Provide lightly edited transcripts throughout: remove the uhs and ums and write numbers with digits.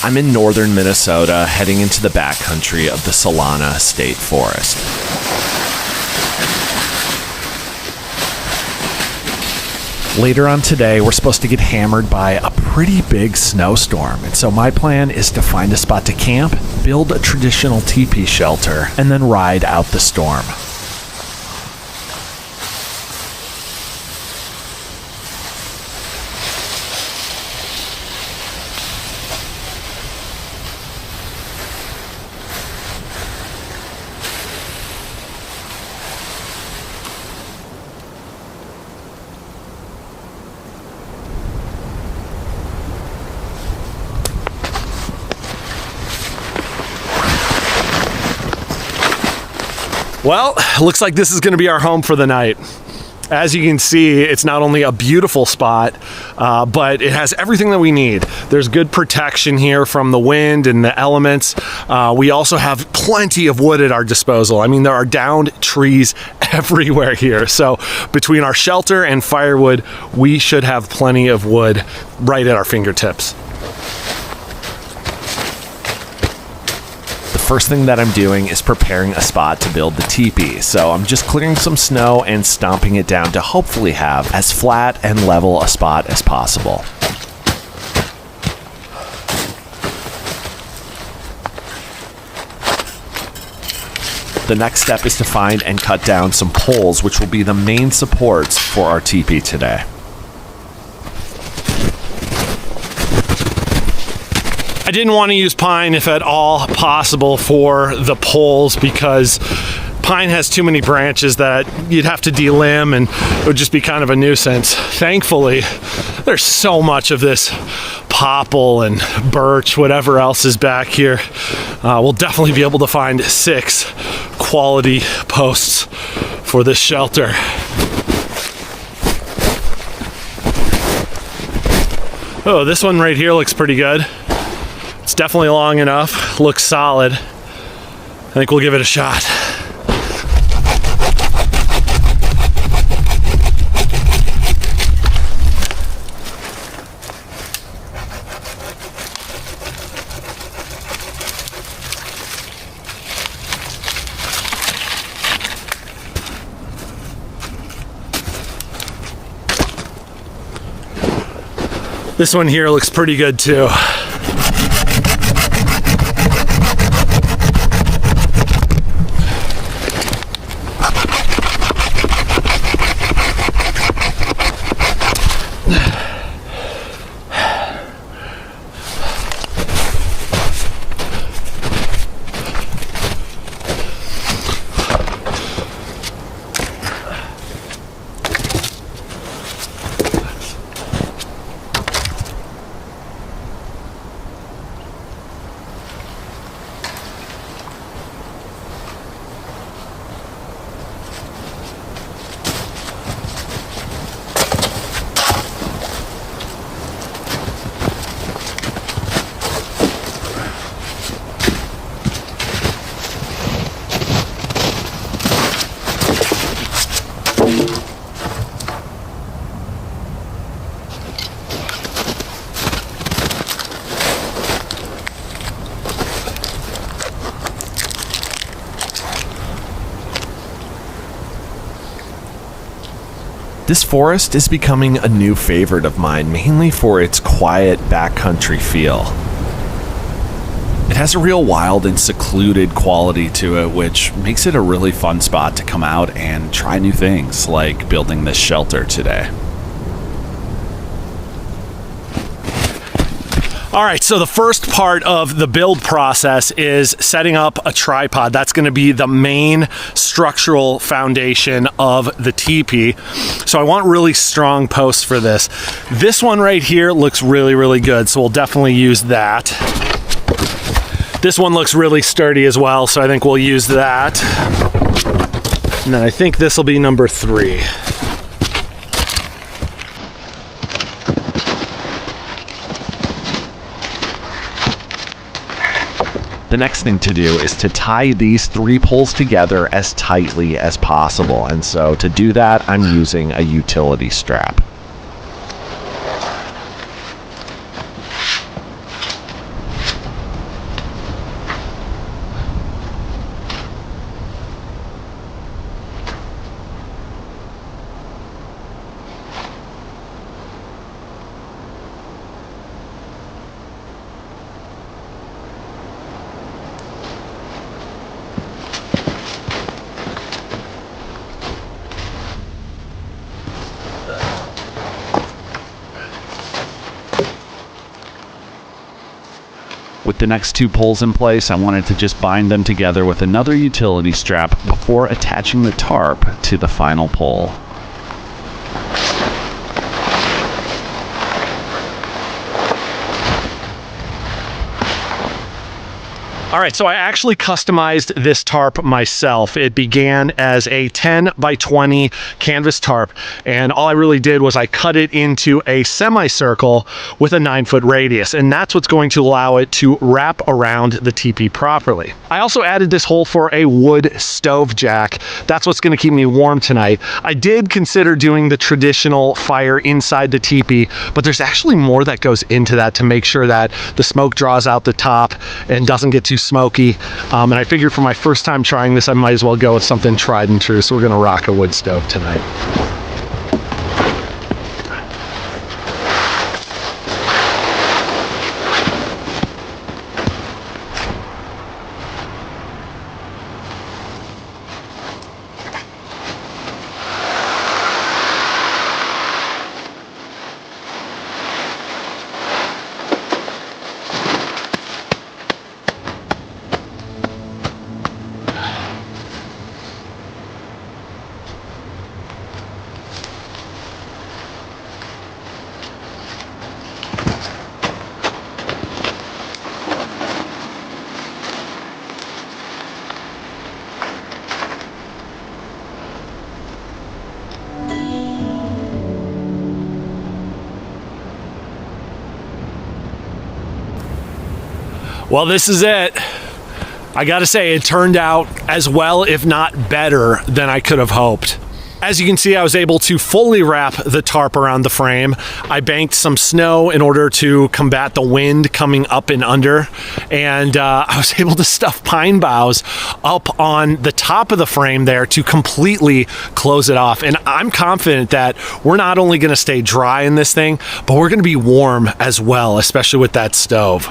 I'm in northern Minnesota, heading into the backcountry of the Solana State Forest. Later on today, we're supposed to get hammered by a pretty big snowstorm, and so my plan is to find a spot to camp, build a traditional teepee shelter, and then ride out the storm. Well, looks like this is going to be our home for the night. As you can see, it's not only a beautiful spot, but it has everything that we need. There's good protection here from the wind and the elements. We also have plenty of wood at our disposal. I mean, there are downed trees everywhere here. So between our shelter and firewood, we should have plenty of wood right at our fingertips. The first thing that I'm doing is preparing a spot to build the teepee. So I'm just clearing some snow and stomping it down to hopefully have as flat and level a spot as possible. The next step is to find and cut down some poles, which will be the main supports for our teepee today. I didn't want to use pine if at all possible for the poles because pine has too many branches that you'd have to delimb and it would just be kind of a nuisance. Thankfully, there's so much of this popple and birch, whatever else is back here. We'll definitely be able to find 6 quality posts for this shelter. Oh, this one right here looks pretty good. It's definitely long enough, looks solid. I think we'll give it a shot. This one here looks pretty good too. This forest is becoming a new favorite of mine, mainly for its quiet backcountry feel. It has a real wild and secluded quality to it, which makes it a really fun spot to come out and try new things, like building this shelter today. All right, so the first part of the build process is setting up a tripod. That's going to be the main structural foundation of the teepee. So I want really strong posts for this. This one right here looks really, really good, so we'll definitely use that. This one looks really sturdy as well, so I think we'll use that. And then I think this will be number 3. The next thing to do is to tie these 3 poles together as tightly as possible, and so to do that I'm using a utility strap. With the next 2 poles in place, I wanted to just bind them together with another utility strap before attaching the tarp to the final pole. All right, so I actually customized this tarp myself. It began as a 10 by 20 canvas tarp, and all I really did was I cut it into a semicircle with a 9-foot radius, and that's what's going to allow it to wrap around the teepee properly. I also added this hole for a wood stove jack. That's what's going to keep me warm tonight. I did consider doing the traditional fire inside the teepee, but there's actually more that goes into that to make sure that the smoke draws out the top and doesn't get too smoky, and I figured for my first time trying this, I might as well go with something tried and true, so we're gonna rock a wood stove tonight. Well, this is it. I gotta say, it turned out as well, if not better, than I could have hoped. As you can see, I was able to fully wrap the tarp around the frame. I banked some snow in order to combat the wind coming up and under, and I was able to stuff pine boughs up on the top of the frame there to completely close it off. And I'm confident that we're not only gonna stay dry in this thing, but we're gonna be warm as well, especially with that stove.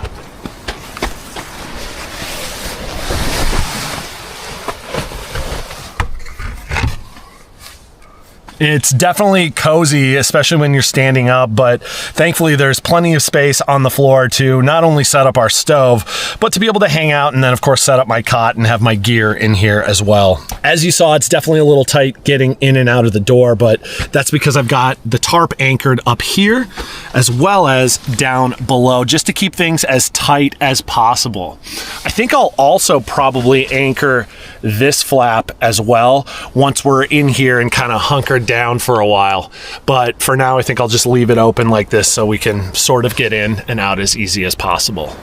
It's definitely cozy, especially when you're standing up, but thankfully there's plenty of space on the floor to not only set up our stove, but to be able to hang out and then of course set up my cot and have my gear in here as well. As you saw, it's definitely a little tight getting in and out of the door, but that's because I've got the tarp anchored up here as well as down below, just to keep things as tight as possible. I think I'll also probably anchor this flap as well once we're in here and kind of hunkered down for a while, but for now I think I'll just leave it open like this so we can sort of get in and out as easy as possible.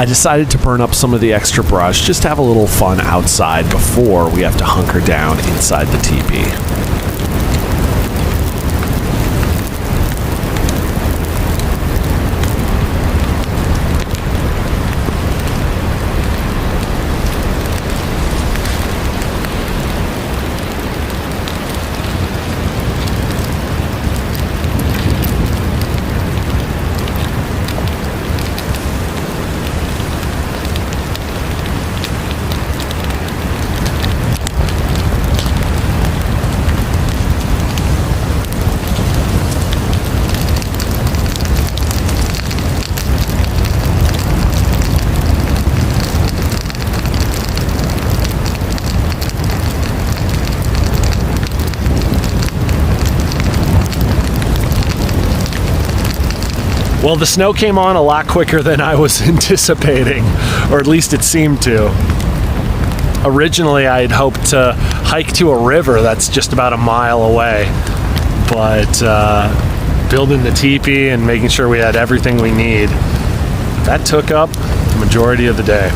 I decided to burn up some of the extra brush just to have a little fun outside before we have to hunker down inside the teepee. Well, the snow came on a lot quicker than I was anticipating, or at least it seemed to. Originally, I had hoped to hike to a river that's just about a mile away, but building the teepee and making sure we had everything we need, that took up the majority of the day.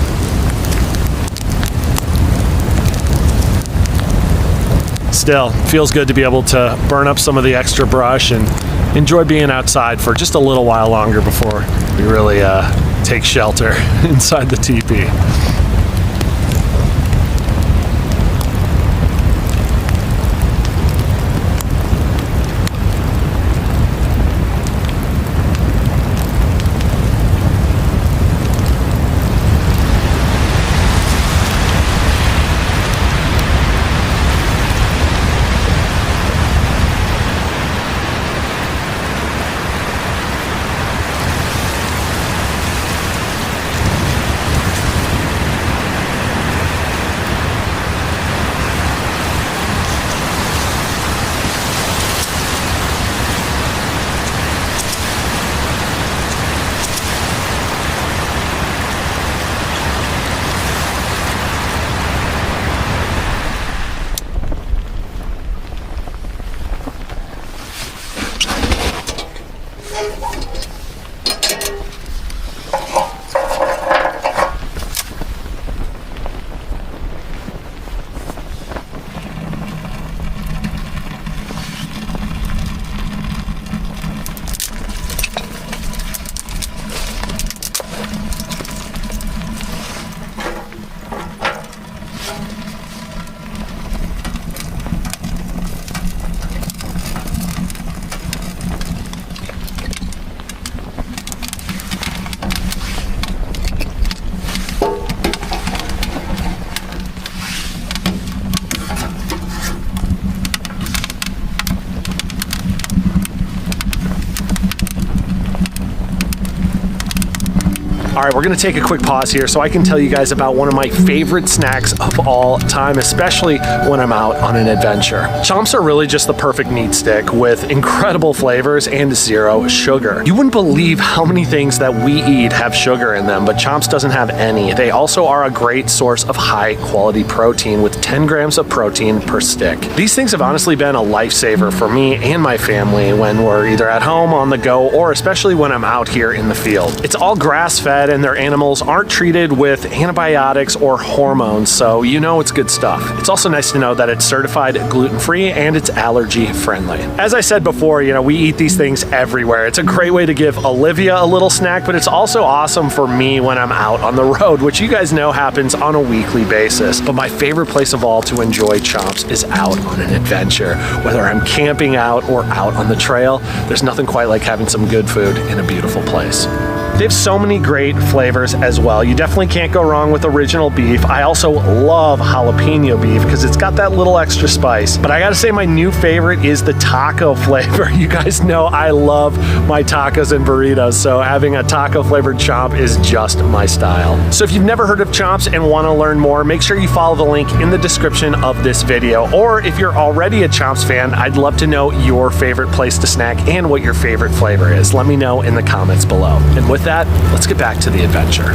Still, feels good to be able to burn up some of the extra brush and enjoy being outside for just a little while longer before we really take shelter inside the teepee. All right, we're gonna take a quick pause here so I can tell you guys about one of my favorite snacks of all time, especially when I'm out on an adventure. Chomps are really just the perfect meat stick with incredible flavors and 0 sugar. You wouldn't believe how many things that we eat have sugar in them, but Chomps doesn't have any. They also are a great source of high quality protein with 10 grams of protein per stick. These things have honestly been a lifesaver for me and my family when we're either at home, on the go, or especially when I'm out here in the field. It's all grass-fed and their animals aren't treated with antibiotics or hormones, so you know it's good stuff. It's also nice to know that it's certified gluten-free and it's allergy-friendly. As I said before, you know, we eat these things everywhere. It's a great way to give Olivia a little snack, but it's also awesome for me when I'm out on the road, which you guys know happens on a weekly basis. But my favorite place of all to enjoy Chomps is out on an adventure. Whether I'm camping out or out on the trail, there's nothing quite like having some good food in a beautiful place. They have so many great flavors as well. You definitely can't go wrong with original beef. I also love jalapeno beef because it's got that little extra spice. But I gotta say my new favorite is the taco flavor. You guys know I love my tacos and burritos, so having a taco flavored Chomp is just my style. So if you've never heard of Chomps and wanna learn more, make sure you follow the link in the description of this video. Or if you're already a Chomps fan, I'd love to know your favorite place to snack and what your favorite flavor is. Let me know in the comments below. And with that, let's get back to the adventure.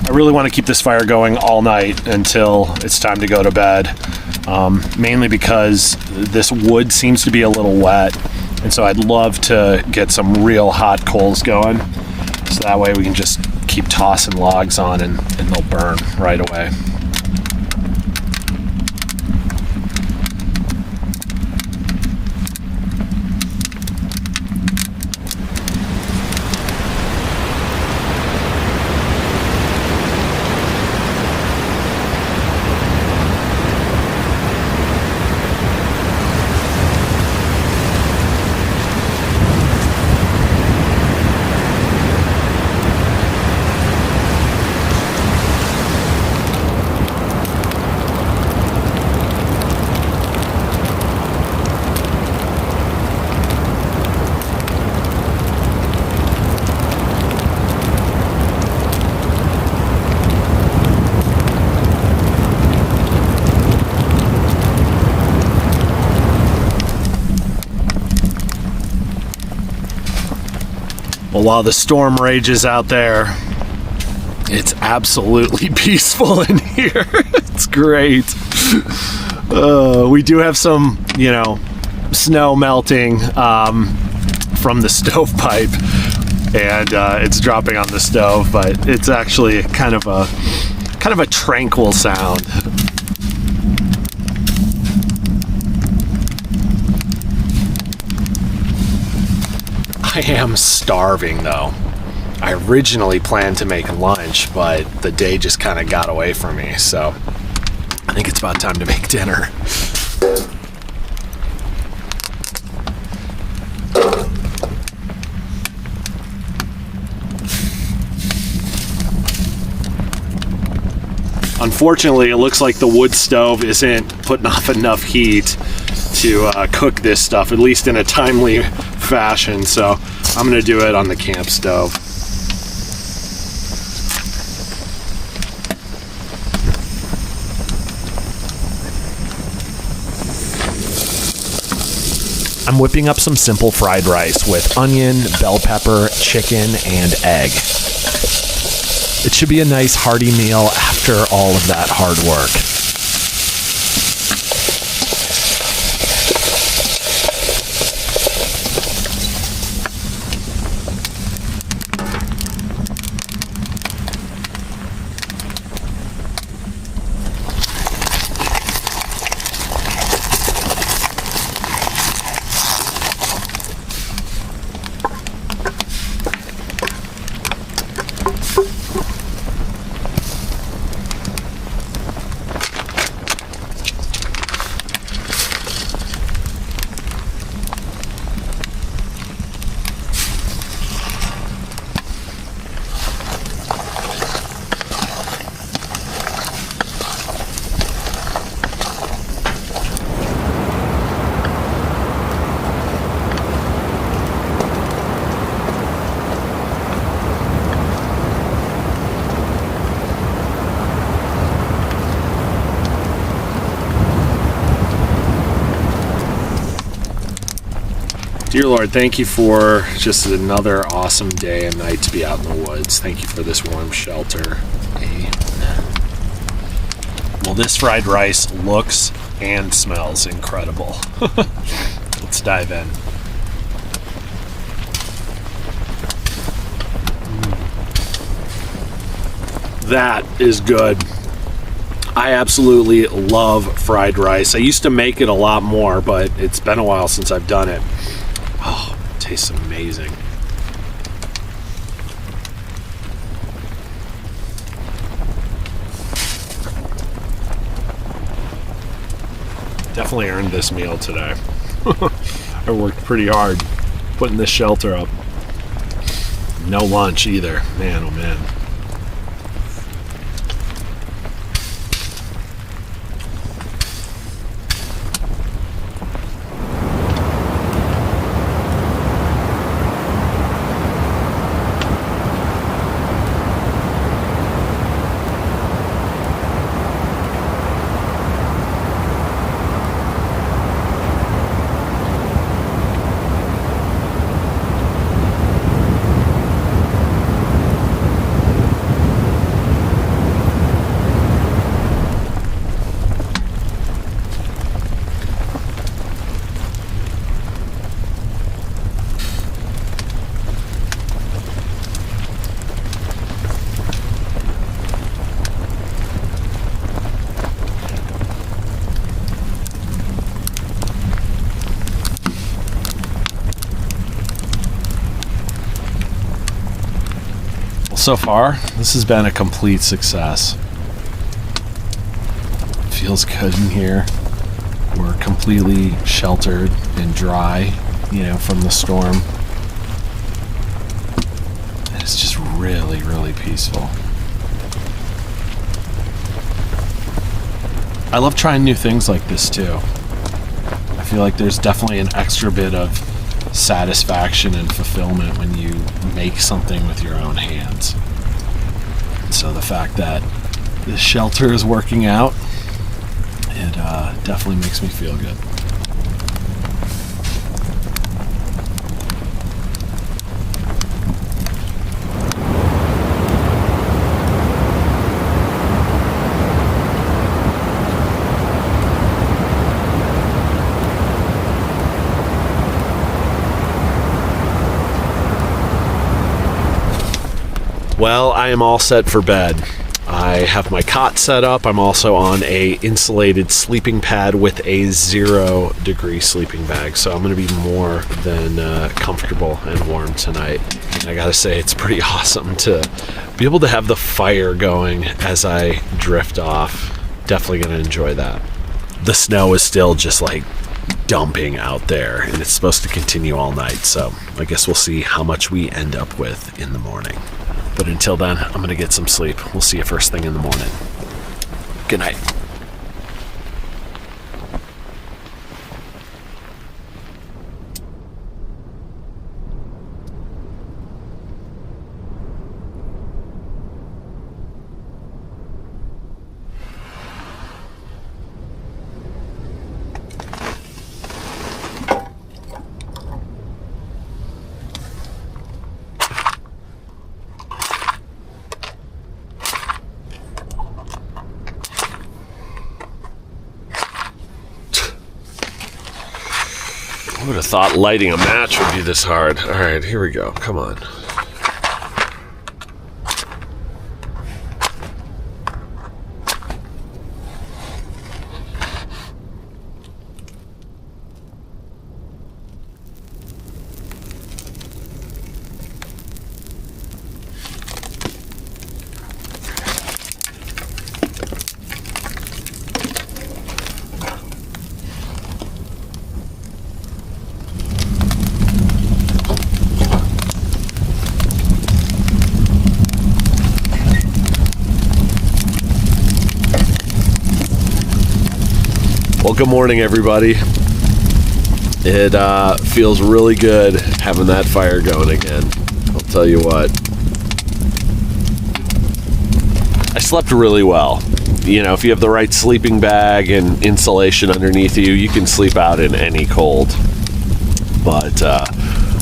I really want to keep this fire going all night until it's time to go to bed, mainly because this wood seems to be a little wet, and so I'd love to get some real hot coals going, so that way we can just keep tossing logs on and they'll burn right away. Well, while the storm rages out there, it's absolutely peaceful in here. It's great. We do have some, snow melting from the stovepipe, and it's dropping on the stove, but it's actually kind of a tranquil sound. I am starving though. I originally planned to make lunch, but the day just kind of got away from me, so I think it's about time to make dinner. Unfortunately, it looks like the wood stove isn't putting off enough heat to cook this stuff, at least in a timely fashion, so I'm gonna do it on the camp stove. I'm whipping up some simple fried rice with onion, bell pepper, chicken, and egg. It should be a nice hearty meal after all of that hard work. Dear Lord, thank you for just another awesome day and night to be out in the woods. Thank you for this warm shelter. Amen. Well, this fried rice looks and smells incredible. Let's dive in. That is good. I absolutely love fried rice. I used to make it a lot more, but it's been a while since I've done it. Oh, it tastes amazing. Definitely earned this meal today. I worked pretty hard putting this shelter up. No lunch either. Man, oh man. so far, this has been a complete success. Feels good in here. We're completely sheltered and dry, from the storm. And it's just really, really peaceful. I love trying new things like this too. I feel like there's definitely an extra bit of satisfaction and fulfillment when you make something with your own hands. So the fact that this shelter is working out, it definitely makes me feel good. Well, I am all set for bed. I have my cot set up. I'm also on a insulated sleeping pad with a 0-degree sleeping bag, so I'm going to be more than comfortable and warm tonight. And I gotta say, it's pretty awesome to be able to have the fire going as I drift off. Definitely going to enjoy that. The snow is still just like dumping out there, and it's supposed to continue all night, so I guess we'll see how much we end up with in the morning. But until then, I'm going to get some sleep. We'll see you first thing in the morning. Good night. I would have thought lighting a match would be this hard. All right, here we go. Come on. Well, good morning, everybody. It feels really good having that fire going again. I'll tell you what. I slept really well. If you have the right sleeping bag and insulation underneath you, you can sleep out in any cold. But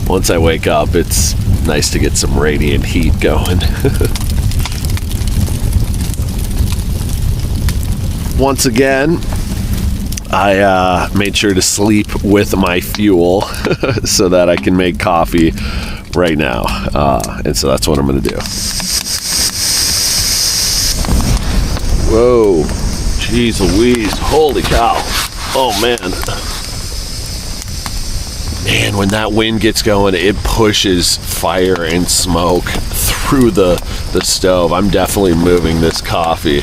once I wake up, it's nice to get some radiant heat going. Once again, I made sure to sleep with my fuel so that I can make coffee right now. And so that's what I'm going to do. Whoa. Jeez Louise. Holy cow. Oh, man. Man, when that wind gets going, it pushes fire and smoke through the stove. I'm definitely moving this coffee.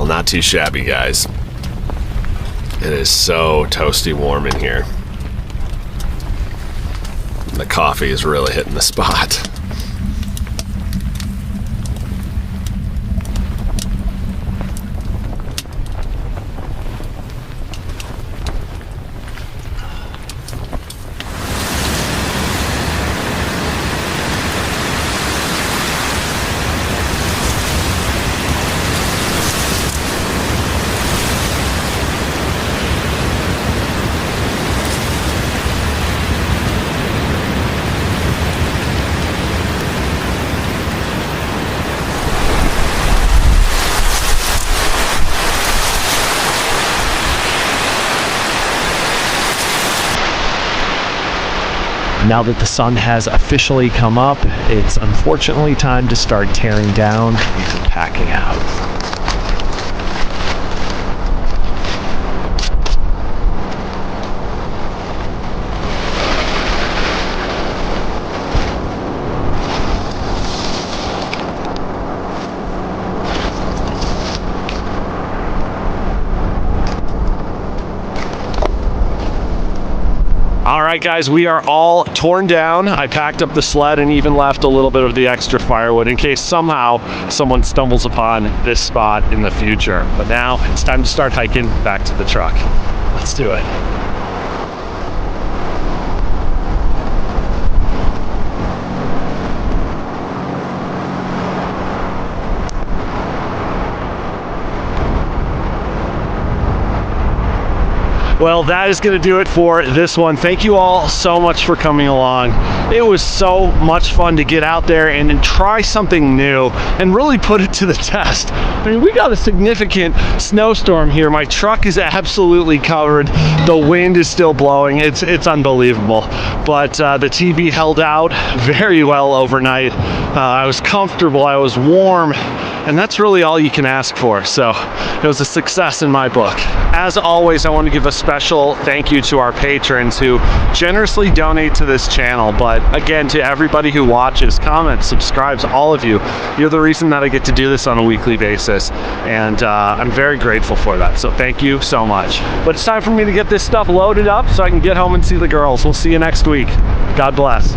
Not too shabby, guys. It is so toasty warm in here. The coffee is really hitting the spot. Now that the sun has officially come up, it's unfortunately time to start tearing down and packing out. All right, guys, we are all torn down. I packed up the sled and even left a little bit of the extra firewood in case somehow someone stumbles upon this spot in the future. But now it's time to start hiking back to the truck. Let's do it. Well, that is going to do it for this one. Thank you all so much for coming along. It was so much fun to get out there and try something new and really put it to the test. I mean, we got a significant snowstorm here. My truck is absolutely covered. The wind is still blowing. It's unbelievable. But the teepee held out very well overnight. I was comfortable. I was warm. And that's really all you can ask for. So it was a success in my book. As always, I want to give a special thank you to our patrons who generously donate to this channel. But again, to everybody who watches, comments, subscribes, all of you, you're the reason that I get to do this on a weekly basis. And I'm very grateful for that. So thank you so much. But it's time for me to get this stuff loaded up so I can get home and see the girls. We'll see you next week. God bless.